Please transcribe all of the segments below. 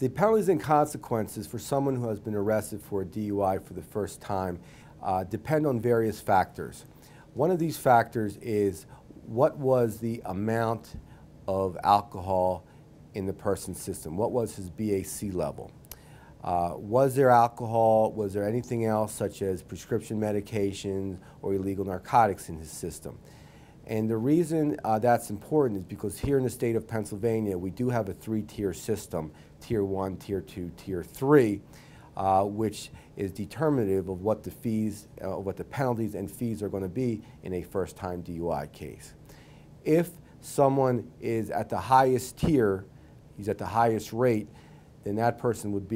The penalties and consequences for someone who has been arrested for a DUI for the first time depend on various factors. One of these factors is what was the amount of alcohol in the person's system? What was his BAC level? Was there alcohol? Was there anything else such as prescription medications or illegal narcotics in his system? And the reason that's important is because here in the state of Pennsylvania, we do have a three-tier system, Tier 1, Tier 2, Tier 3, which is determinative of what the fees, what the penalties and fees are going to be in a first-time DUI case. If someone is at the highest tier, he's at the highest rate, then that person would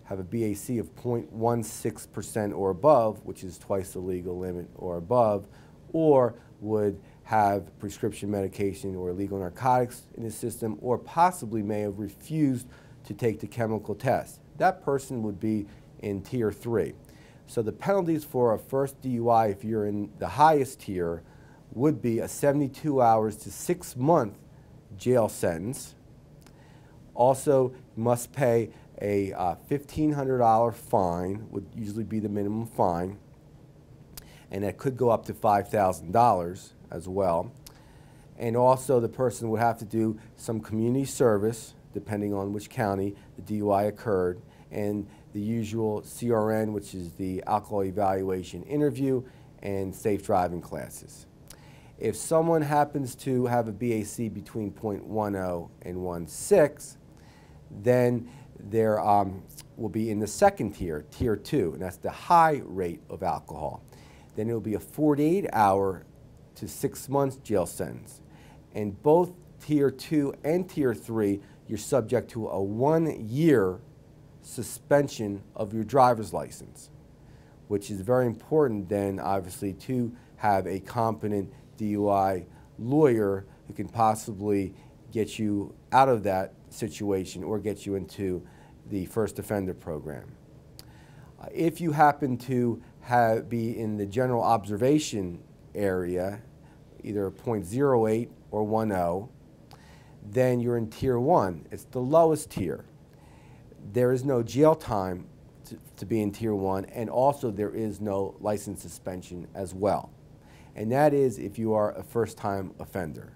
have a BAC of 0.16% or above, which is twice the legal limit or above, or would have prescription medication or illegal narcotics in his system, or possibly may have refused to take the chemical test. That person would be in Tier 3. So the penalties for a first DUI, if you're in the highest tier, would be a 72 hours to 6 month jail sentence. Also, you must pay a $1,500 fine, would usually be the minimum fine, and that could go up to $5,000 as well. And also the person would have to do some community service, depending on which county the DUI occurred, and the usual CRN, which is the alcohol evaluation interview, and safe driving classes. If someone happens to have a BAC between 0.10 and 16, then there will be in the second tier, Tier 2, and that's the high rate of alcohol. Then it will be a 48-hour to 6 months jail sentence. And both Tier 2 and Tier 3, you're subject to a 1-year suspension of your driver's license, which is very important then, obviously, to have a competent DUI lawyer who can possibly get you out of that situation or get you into the first offender program. If you happen to be in the general observation area, either 0.08 or 10, then you're in Tier 1. It's the lowest tier. There is no jail time to be in Tier 1, and also there is no license suspension as well. And that is if you are a first-time offender.